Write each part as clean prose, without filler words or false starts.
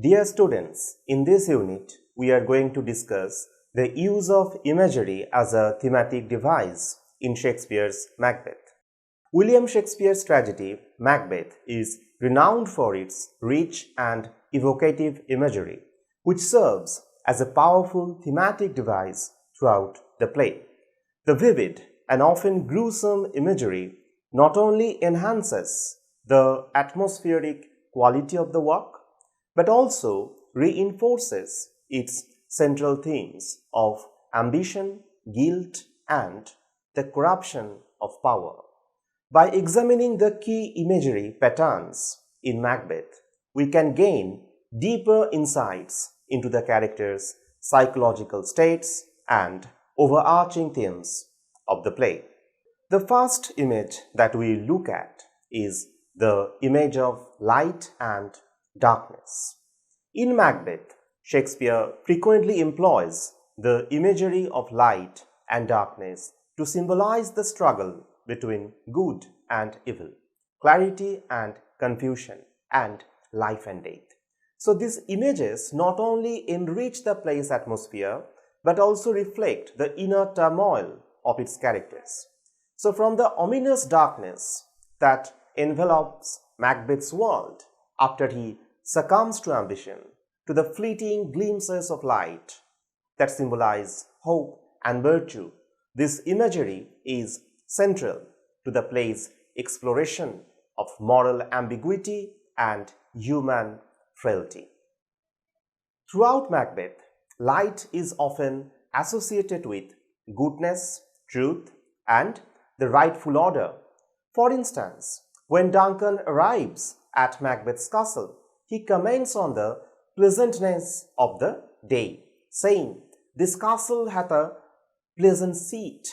Dear students, in this unit, we are going to discuss the use of imagery as a thematic device in Shakespeare's Macbeth. William Shakespeare's tragedy, Macbeth, is renowned for its rich and evocative imagery, which serves as a powerful thematic device throughout the play. The vivid and often gruesome imagery not only enhances the atmospheric quality of the work, but also reinforces its central themes of ambition, guilt, and the corruption of power. By examining the key imagery patterns in Macbeth, we can gain deeper insights into the characters' psychological states and overarching themes of the play. The first image that we look at is the image of light and darkness. In Macbeth, Shakespeare frequently employs the imagery of light and darkness to symbolize the struggle between good and evil, clarity and confusion, and life and death. So these images not only enrich the play's atmosphere but also reflect the inner turmoil of its characters. So from the ominous darkness that envelops Macbeth's world after he succumbs to ambition, to the fleeting glimpses of light that symbolize hope and virtue, this imagery is central to the play's exploration of moral ambiguity and human frailty. Throughout Macbeth, light is often associated with goodness, truth, and the rightful order. For instance, when Duncan arrives at Macbeth's castle, he comments on the pleasantness of the day, saying, "This castle hath a pleasant seat.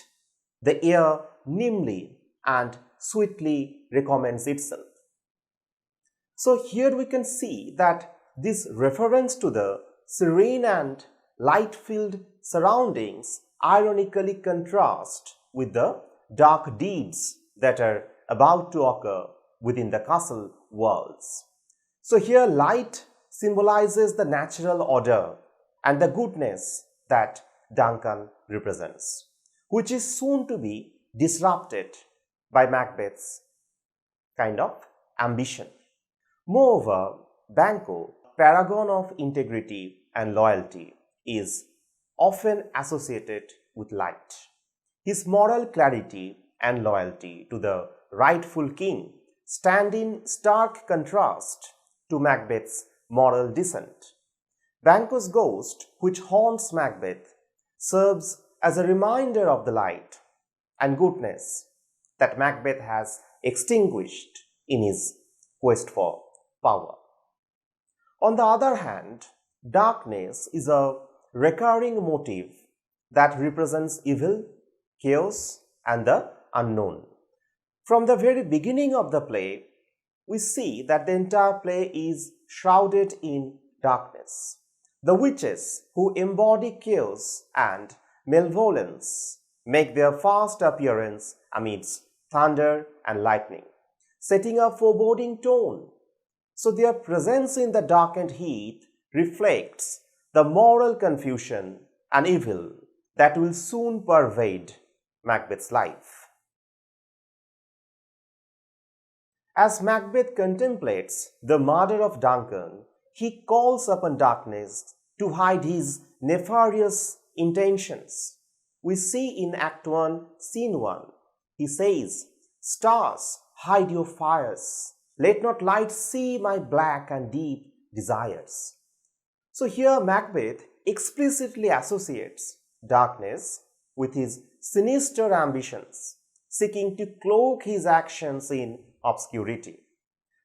The air nimbly and sweetly recommends itself." So here we can see that this reference to the serene and light-filled surroundings ironically contrast with the dark deeds that are about to occur within the castle walls. So here light symbolizes the natural order and the goodness that Duncan represents, which is soon to be disrupted by Macbeth's kind of ambition. Moreover, Banquo, paragon of integrity and loyalty, is often associated with light. His moral clarity and loyalty to the rightful king stand in stark contrast to Macbeth's moral descent. Banquo's ghost, which haunts Macbeth, serves as a reminder of the light and goodness that Macbeth has extinguished in his quest for power. On the other hand, darkness is a recurring motif that represents evil, chaos, and the unknown. From the very beginning of the play, we see that the entire play is shrouded in darkness. The witches who embody chaos and malevolence make their first appearance amidst thunder and lightning, setting a foreboding tone. So their presence in the darkened heath reflects the moral confusion and evil that will soon pervade Macbeth's life. As Macbeth contemplates the murder of Duncan, he calls upon darkness to hide his nefarious intentions. We see in Act 1, Scene 1, he says, "Stars, hide your fires. Let not light see my black and deep desires." So here Macbeth explicitly associates darkness with his sinister ambitions, seeking to cloak his actions in obscurity.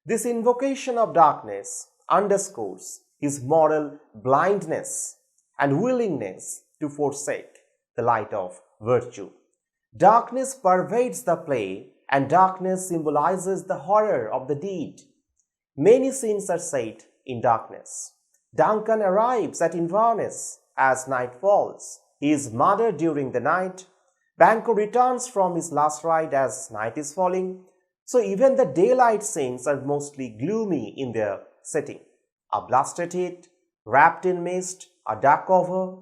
This invocation of darkness underscores his moral blindness and willingness to forsake the light of virtue. Darkness pervades the play, and darkness symbolizes the horror of the deed. Many scenes are set in darkness. Duncan arrives at Inverness as night falls. He is murdered during the night. Banquo returns from his last ride as night is falling. So even the daylight scenes are mostly gloomy in their setting. A blasted heat, wrapped in mist, a dark cover,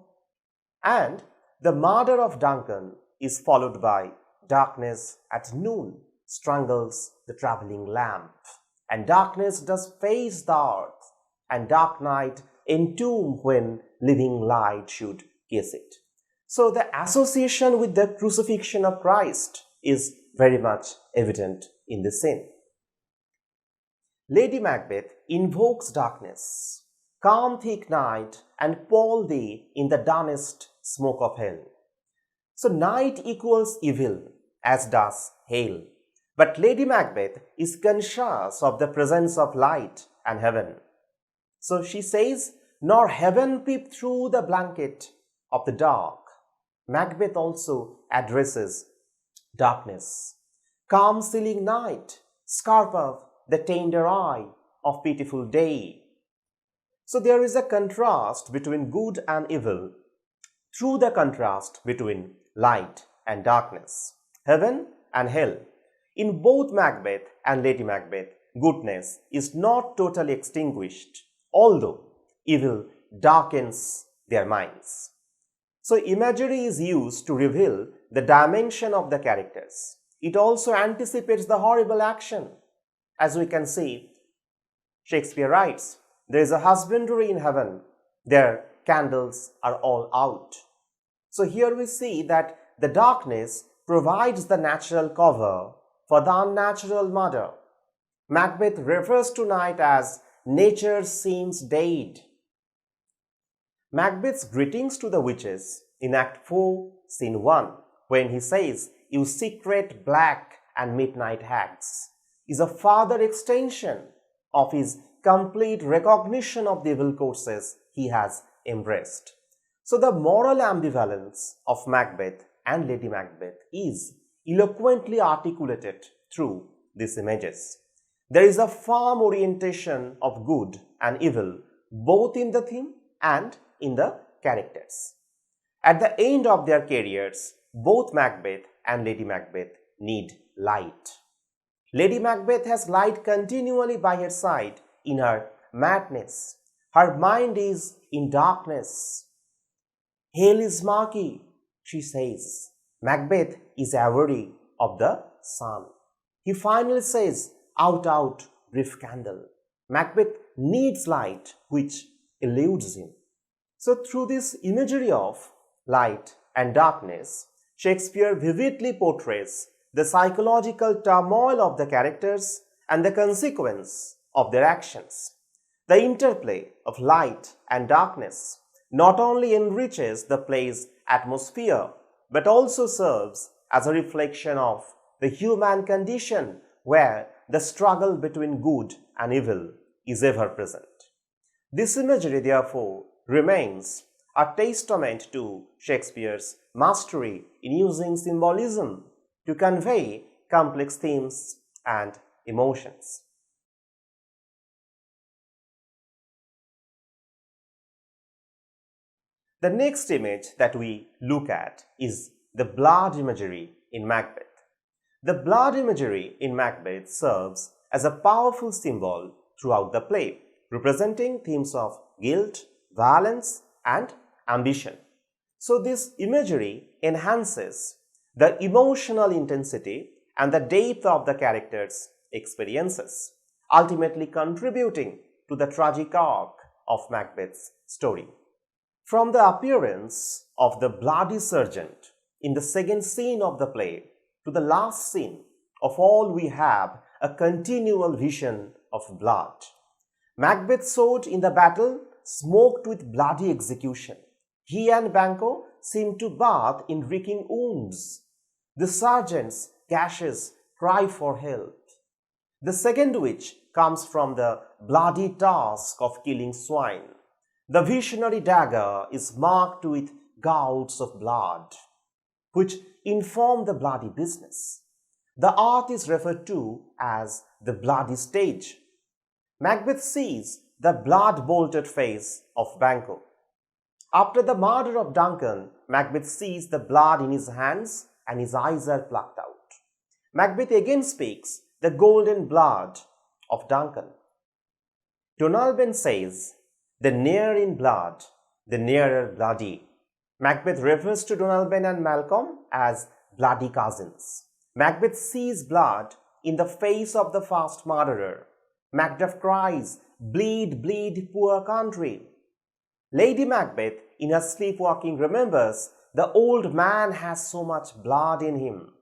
and the murder of Duncan is followed by darkness at noon strangles the travelling lamp, and darkness does face the earth, and dark night entomb when living light should kiss it. So the association with the crucifixion of Christ is very much evident in the scene. Lady Macbeth invokes darkness. Calm thick night and pall thee in the dunnest smoke of hell. So night equals evil, as does hell. But Lady Macbeth is conscious of the presence of light and heaven. So she says, nor heaven peep through the blanket of the dark. Macbeth also addresses darkness. Calm ceiling night, scarp of the tender eye of pitiful day. So there is a contrast between good and evil through the contrast between light and darkness, heaven and hell. In both Macbeth and Lady Macbeth, goodness is not totally extinguished, although evil darkens their minds. So imagery is used to reveal the dimension of the characters. It also anticipates the horrible action. As we can see, Shakespeare writes, there is a husbandry in heaven, their candles are all out. So here we see that the darkness provides the natural cover for the unnatural murder. Macbeth refers to night as nature seems dead. Macbeth's greetings to the witches in Act 4, Scene 1, when he says, you secret black and midnight hags, is a further extension of his complete recognition of the evil courses he has embraced. So the moral ambivalence of Macbeth and Lady Macbeth is eloquently articulated through these images. There is a firm orientation of good and evil both in the theme and in the characters. At the end of their careers, both Macbeth and Lady Macbeth need light. Lady Macbeth has light continually by her side in her madness. Her mind is in darkness. Hell is murky, she says. Macbeth is aweary of the sun. He finally says, out, out, brief candle. Macbeth needs light, which eludes him. So through this imagery of light and darkness, Shakespeare vividly portrays the psychological turmoil of the characters and the consequence of their actions. The interplay of light and darkness not only enriches the play's atmosphere but also serves as a reflection of the human condition where the struggle between good and evil is ever present. This imagery, therefore, remains a testament to Shakespeare's mastery in using symbolism to convey complex themes and emotions. The next image that we look at is the blood imagery in Macbeth. The blood imagery in Macbeth serves as a powerful symbol throughout the play, representing themes of guilt, violence, and ambition. So this imagery enhances the emotional intensity and the depth of the characters' experiences, ultimately contributing to the tragic arc of Macbeth's story. From the appearance of the bloody sergeant in the second scene of the play to the last scene of all, we have a continual vision of blood. Macbeth's sword in the battle smoked with bloody execution. He and Banquo seem to bathe in reeking wounds. The sergeant's gashes cry for help. The second witch comes from the bloody task of killing swine. The visionary dagger is marked with gouts of blood, which inform the bloody business. The art is referred to as the bloody stage. Macbeth sees the blood-bolted face of Banquo. After the murder of Duncan, Macbeth sees the blood in his hands and his eyes are plucked out. Macbeth again speaks the golden blood of Duncan. Donalbain says, "The near in blood, the nearer bloody." Macbeth refers to Donalbain and Malcolm as bloody cousins. Macbeth sees blood in the face of the first murderer. Macduff cries, "Bleed, bleed, poor country." Lady Macbeth, in her sleepwalking, remembers the old man has so much blood in him.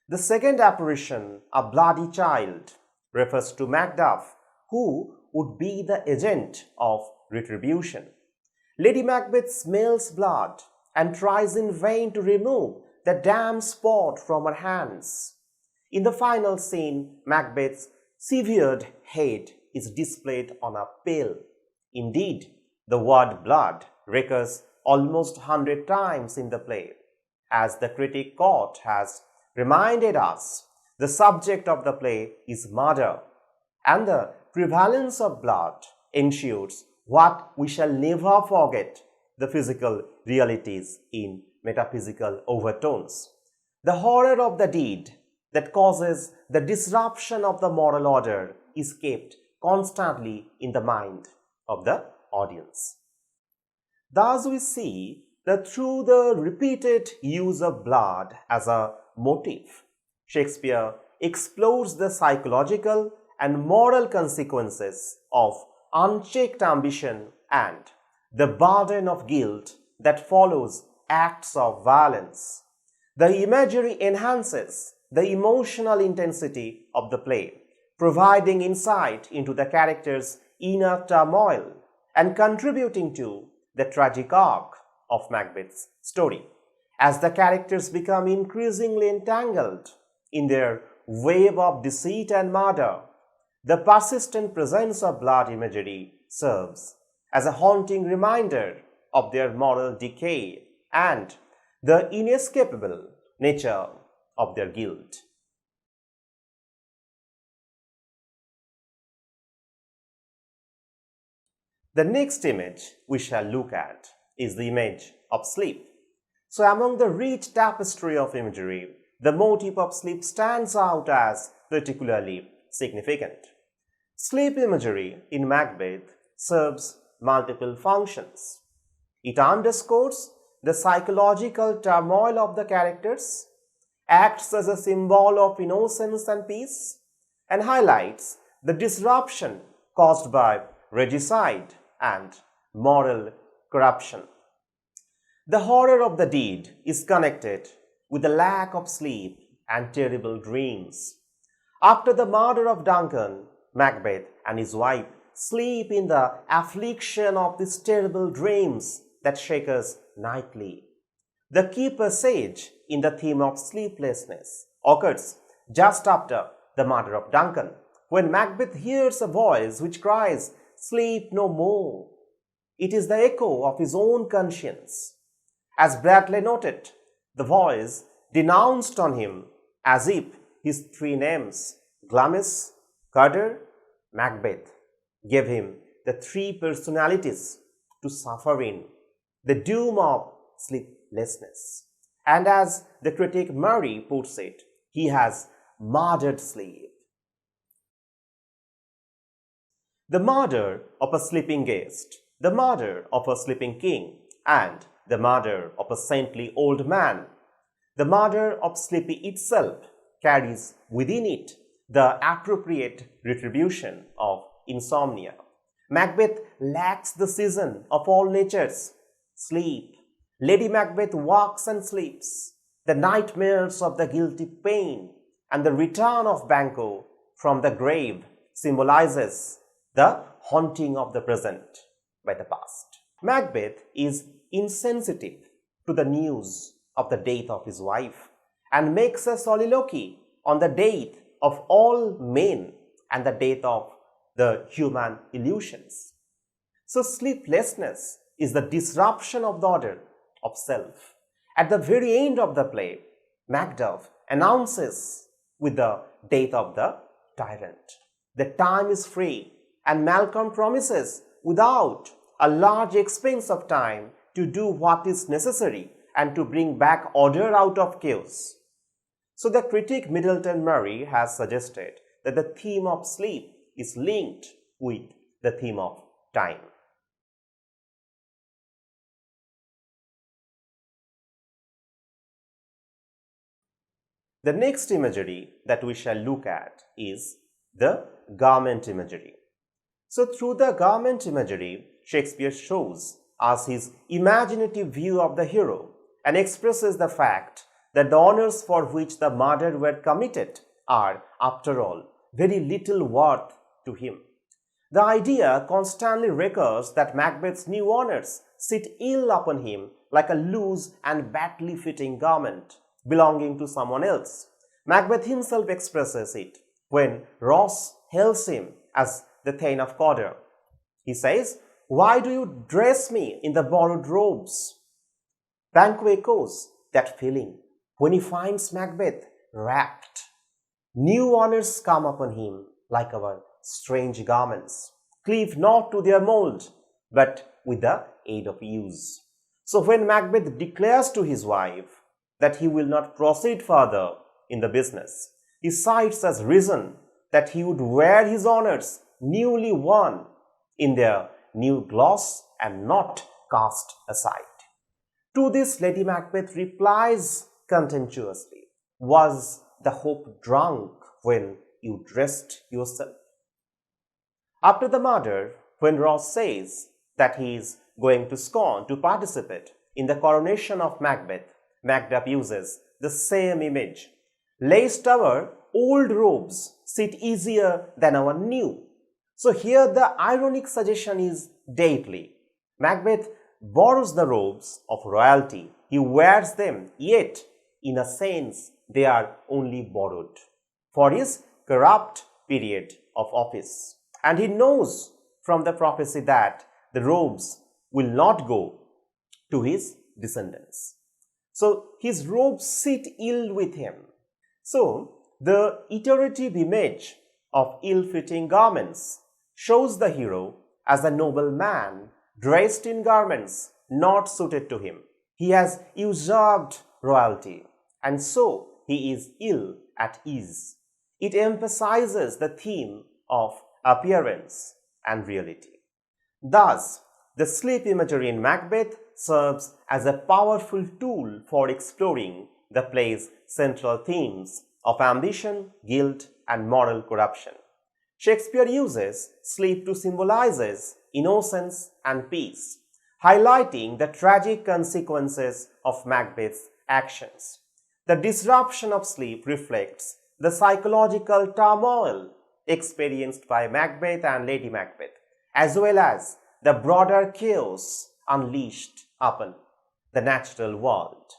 The second apparition, a bloody child, refers to Macduff, who would be the agent of retribution. Lady Macbeth smells blood and tries in vain to remove the damp spot from her hands. In the final scene, Macbeth's severed head is displayed on a pail. Indeed, the word blood recurs almost 100 times in the play. As the critic Cott has reminded us, the subject of the play is murder, and the prevalence of blood ensures what we shall never forget, the physical realities in metaphysical overtones. The horror of the deed that causes the disruption of the moral order is kept constantly in the mind of the audience. Thus we see that through the repeated use of blood as a motif, Shakespeare explores the psychological and moral consequences of unchecked ambition and the burden of guilt that follows acts of violence. The imagery enhances the emotional intensity of the play, providing insight into the characters' inner turmoil and contributing to the tragic arc of Macbeth's story. As the characters become increasingly entangled in their web of deceit and murder, the persistent presence of blood imagery serves as a haunting reminder of their moral decay and the inescapable nature of their guilt. The next image we shall look at is the image of sleep. So among the rich tapestry of imagery, the motif of sleep stands out as particularly significant. Sleep imagery in Macbeth serves multiple functions. It underscores the psychological turmoil of the characters, acts as a symbol of innocence and peace, and highlights the disruption caused by regicide and moral corruption. The horror of the deed is connected with the lack of sleep and terrible dreams. After the murder of Duncan, Macbeth and his wife sleep in the affliction of these terrible dreams that shake us nightly. The key passage in the theme of sleeplessness occurs just after the murder of Duncan, when Macbeth hears a voice which cries, "Sleep no more." It is the echo of his own conscience. As Bradley noted, the voice denounced on him as if his three names, Glamis, Carter, Macbeth, gave him the three personalities to suffer in, the doom of sleeplessness. And as the critic Murray puts it, he has murdered sleep. The murder of a sleeping guest, the murder of a sleeping king, and the murder of a saintly old man, the murder of Sleepy itself carries within it the appropriate retribution of insomnia. Macbeth lacks the season of all natures, sleep. Lady Macbeth walks and sleeps. The nightmares of the guilty pain and the return of Banquo from the grave symbolizes the haunting of the present by the past. Macbeth is insensitive to the news of the death of his wife and makes a soliloquy on the death of all men and the death of the human illusions. So sleeplessness is the disruption of the order of self. At the very end of the play, Macbeth announces with the death of the tyrant. The time is free, and Malcolm promises without a large expense of time to do what is necessary and to bring back order out of chaos. So the critic Middleton Murray has suggested that the theme of sleep is linked with the theme of time. The next imagery that we shall look at is the garment imagery. So through the garment imagery, Shakespeare shows us his imaginative view of the hero and expresses the fact that the honors for which the murder were committed are, after all, very little worth to him. The idea constantly recurs that Macbeth's new honors sit ill upon him like a loose and badly fitting garment belonging to someone else. Macbeth himself expresses it when Ross hails him as the Thane of Cawdor. He says, "Why do you dress me in the borrowed robes?" Banquo echoes that feeling when he finds Macbeth wrapped. New honors come upon him like our strange garments, cleave not to their mold, but with the aid of use. So when Macbeth declares to his wife that he will not proceed further in the business, he cites as reason that he would wear his honors newly won in their new gloss and not cast aside. To this, Lady Macbeth replies contemptuously, "Was the hope drunk when you dressed yourself?" After the murder, when Ross says that he is going to Scone to participate in the coronation of Macbeth, Macbeth uses the same image. "Lest our old robes sit easier than our new." So here the ironic suggestion is deadly. Macbeth borrows the robes of royalty. He wears them, yet in a sense they are only borrowed for his corrupt period of office. And he knows from the prophecy that the robes will not go to his descendants. So his robes sit ill with him. So the iterative image of ill-fitting garments shows the hero as a noble man dressed in garments not suited to him. He has usurped royalty, and so he is ill at ease. It emphasizes the theme of appearance and reality. Thus, the sleep imagery in Macbeth serves as a powerful tool for exploring the play's central themes of ambition, guilt, and moral corruption. Shakespeare uses sleep to symbolize innocence and peace, highlighting the tragic consequences of Macbeth's actions. The disruption of sleep reflects the psychological turmoil experienced by Macbeth and Lady Macbeth, as well as the broader chaos unleashed upon the natural world.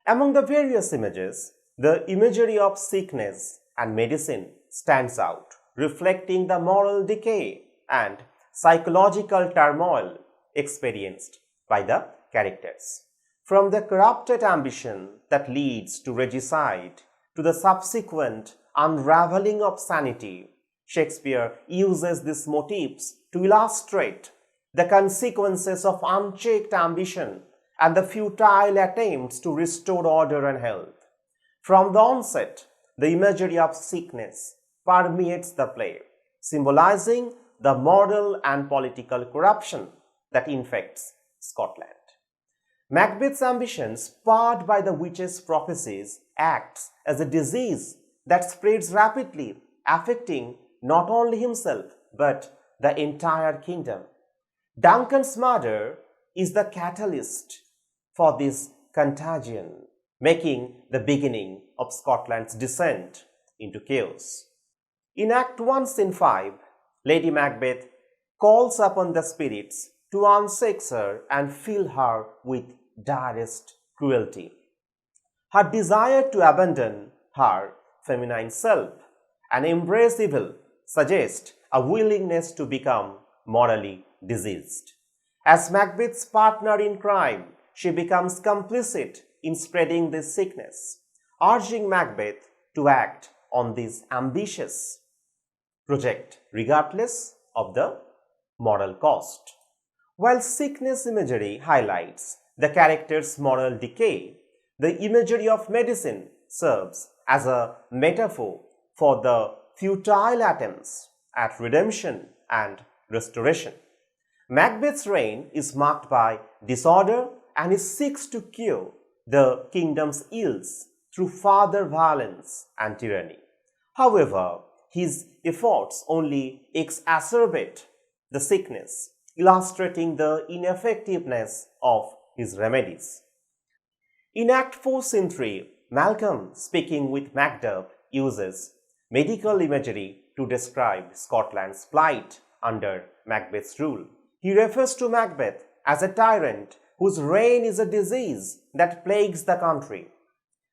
Among the various images, the imagery of sickness and medicine stands out, reflecting the moral decay and psychological turmoil experienced by the characters. From the corrupted ambition that leads to regicide to the subsequent unraveling of sanity, Shakespeare uses these motifs to illustrate the consequences of unchecked ambition and the futile attempts to restore order and health. From the onset, the imagery of sickness permeates the play, symbolizing the moral and political corruption that infects Scotland. Macbeth's ambition, spurred by the witch's prophecies, acts as a disease that spreads rapidly, affecting not only himself but the entire kingdom. Duncan's murder is the catalyst for this contagion, making the beginning of Scotland's descent into chaos. In Act 1, Scene 5, Lady Macbeth calls upon the spirits to unsex her and fill her with direst cruelty. Her desire to abandon her feminine self and embrace evil suggest a willingness to become morally diseased. As Macbeth's partner in crime, she becomes complicit in spreading this sickness, urging Macbeth to act on this ambitious project regardless of the moral cost. While sickness imagery highlights the character's moral decay, the imagery of medicine serves as a metaphor for the futile attempts at redemption and restoration. Macbeth's reign is marked by disorder and he seeks to cure the kingdom's ills through further violence and tyranny. However, his efforts only exacerbate the sickness, illustrating the ineffectiveness of his remedies. In Act 4, Scene 3, Malcolm, speaking with Macduff, uses medical imagery to describe Scotland's plight under Macbeth's rule. He refers to Macbeth as a tyrant whose reign is a disease that plagues the country.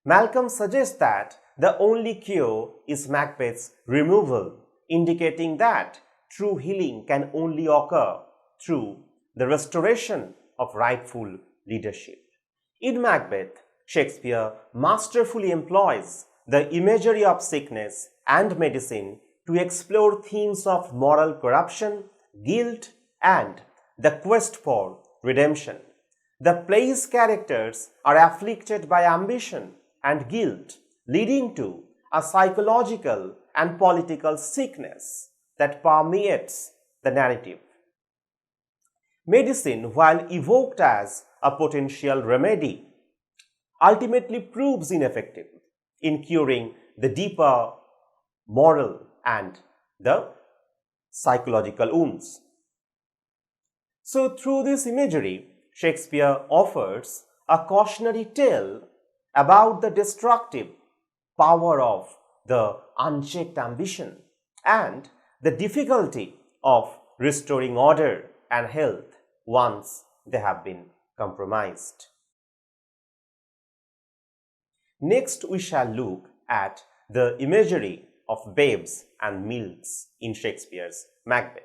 Malcolm suggests that the only cure is Macbeth's removal, indicating that true healing can only occur through the restoration of rightful leadership. In Macbeth, Shakespeare masterfully employs the imagery of sickness and medicine to explore themes of moral corruption, guilt, and the quest for redemption. The play's characters are afflicted by ambition and guilt, leading to a psychological and political sickness that permeates the narrative. Medicine, while evoked as a potential remedy, ultimately proves ineffective in curing the deeper moral and the psychological wounds. So, through this imagery, Shakespeare offers a cautionary tale about the destructive power of the unchecked ambition and the difficulty of restoring order and health once they have been compromised. Next, we shall look at the imagery of babes and milks in Shakespeare's Macbeth.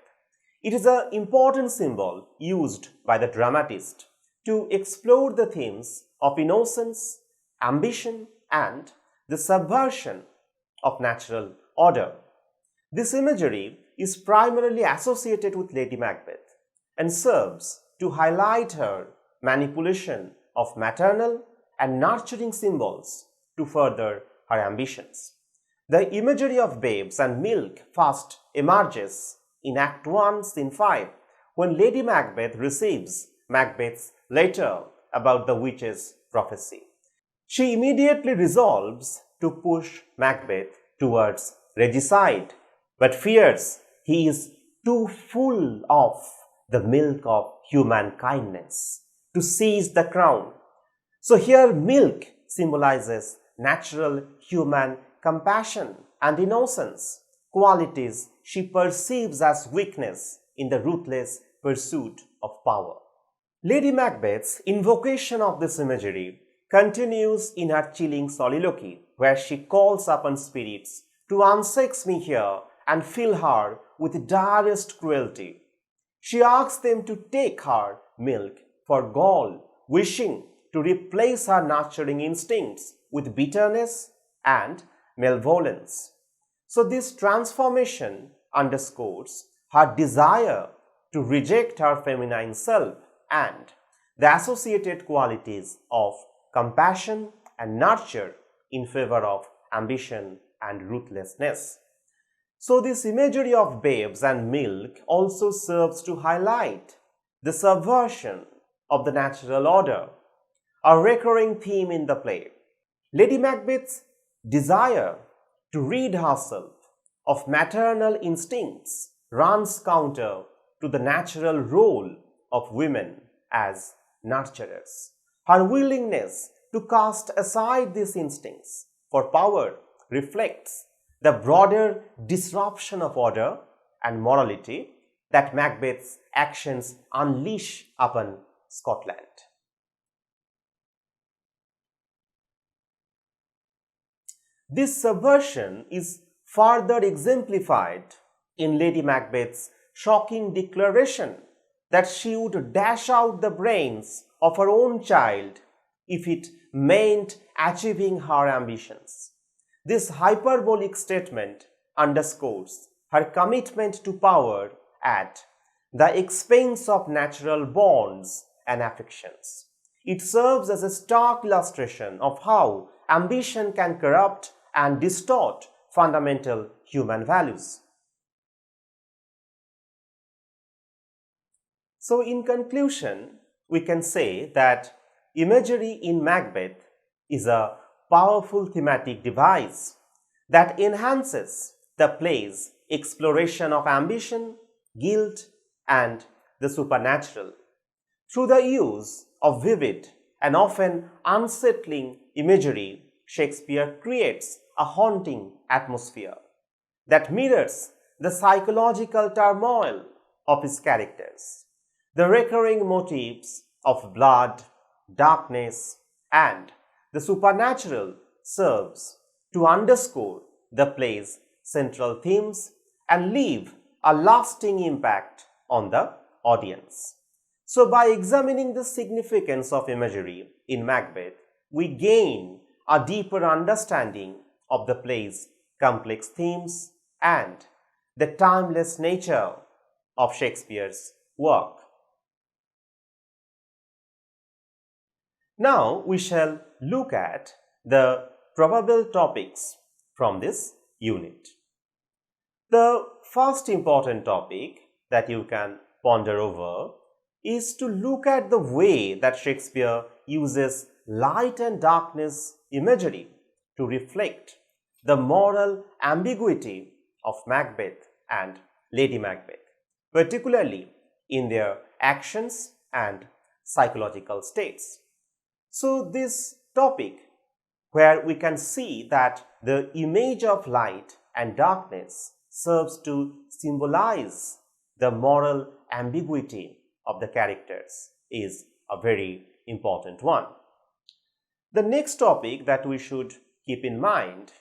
It is an important symbol used by the dramatist to explore the themes of innocence, ambition, and the subversion of natural order. This imagery is primarily associated with Lady Macbeth and serves to highlight her manipulation of maternal and nurturing symbols to further her ambitions. The imagery of babes and milk first emerges in Act 1, Scene 5, when Lady Macbeth receives Macbeth's letter about the witch's prophecy. She immediately resolves to push Macbeth towards regicide, but fears he is too full of the milk of human kindness to seize the crown. So here milk symbolizes natural human compassion and innocence, qualities she perceives as weakness in the ruthless pursuit of power. Lady Macbeth's invocation of this imagery continues in her chilling soliloquy, where she calls upon spirits to unsex me here and fill her with direst cruelty. She asks them to take her milk for gall, wishing to replace her nurturing instincts with bitterness and malevolence. So this transformation underscores her desire to reject her feminine self and the associated qualities of compassion and nurture in favor of ambition and ruthlessness. So this imagery of babes and milk also serves to highlight the subversion of the natural order, a recurring theme in the play. Lady Macbeth's desire to rid herself of maternal instincts runs counter to the natural role of women as nurturers. Her willingness to cast aside these instincts for power reflects the broader disruption of order and morality that Macbeth's actions unleash upon Scotland. This subversion is further exemplified in Lady Macbeth's shocking declaration that she would dash out the brains of her own child if it meant achieving her ambitions. This hyperbolic statement underscores her commitment to power at the expense of natural bonds and affections. It serves as a stark illustration of how ambition can corrupt and distort fundamental human values. So, in conclusion, we can say that imagery in Macbeth is a powerful thematic device that enhances the play's exploration of ambition, guilt, and the supernatural. Through the use of vivid and often unsettling imagery, Shakespeare creates a haunting atmosphere that mirrors the psychological turmoil of his characters. The recurring motifs of blood, darkness, and the supernatural serves to underscore the play's central themes and leave a lasting impact on the audience. So, by examining the significance of imagery in Macbeth, we gain a deeper understanding of the play's complex themes and the timeless nature of Shakespeare's work. Now, we shall look at the probable topics from this unit. The first important topic that you can ponder over is to look at the way that Shakespeare uses light and darkness imagery to reflect the moral ambiguity of Macbeth and Lady Macbeth, particularly in their actions and psychological states. So, this topic where we can see that the image of light and darkness serves to symbolize the moral ambiguity of the characters is a very important one. The next topic that we should keep in mind,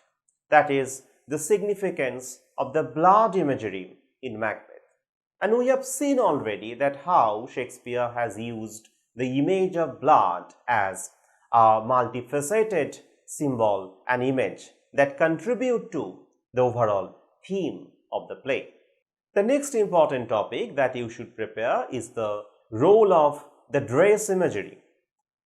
that is the significance of the blood imagery in Macbeth. And we have seen already that how Shakespeare has used the image of blood as a multifaceted symbol and image that contribute to the overall theme of the play. The next important topic that you should prepare is the role of the dress imagery.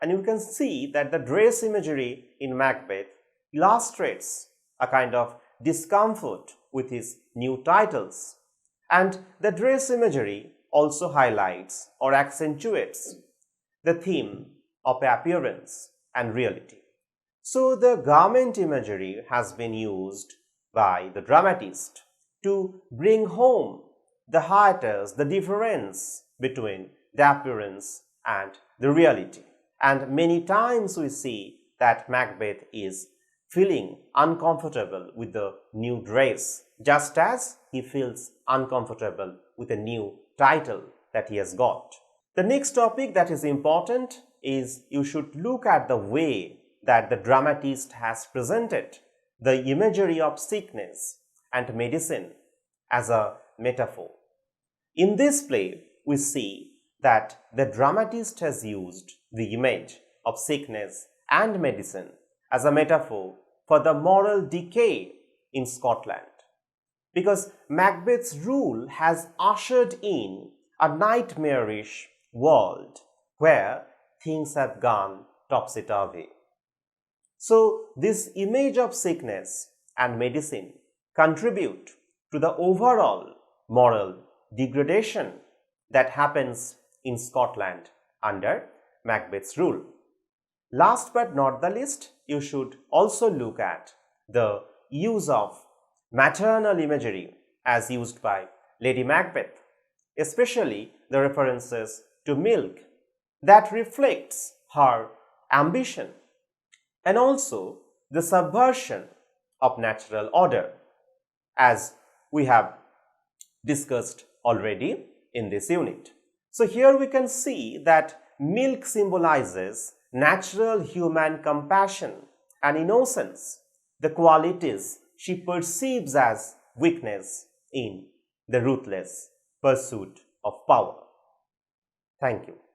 And you can see that the dress imagery in Macbeth illustrates a kind of discomfort with his new titles. And the dress imagery also highlights or accentuates the theme of appearance and reality. So, the garment imagery has been used by the dramatist to bring home the hiatus, the difference between the appearance and the reality. And many times we see that Macbeth is feeling uncomfortable with the new dress, just as he feels uncomfortable with a new title that he has got. The next topic that is important is you should look at the way that the dramatist has presented the imagery of sickness and medicine as a metaphor. In this play, we see that the dramatist has used the image of sickness and medicine as a metaphor for the moral decay in Scotland, because Macbeth's rule has ushered in a nightmarish world where things have gone topsy-turvy. So, this image of sickness and medicine contribute to the overall moral degradation that happens in Scotland under Macbeth's rule. Last but not the least, you should also look at the use of maternal imagery as used by Lady Macbeth, especially the references to milk that reflects her ambition, and also the subversion of natural order, as we have discussed already in this unit. So, here we can see that milk symbolizes natural human compassion and innocence, the qualities she perceives as weakness in the ruthless pursuit of power. Thank you.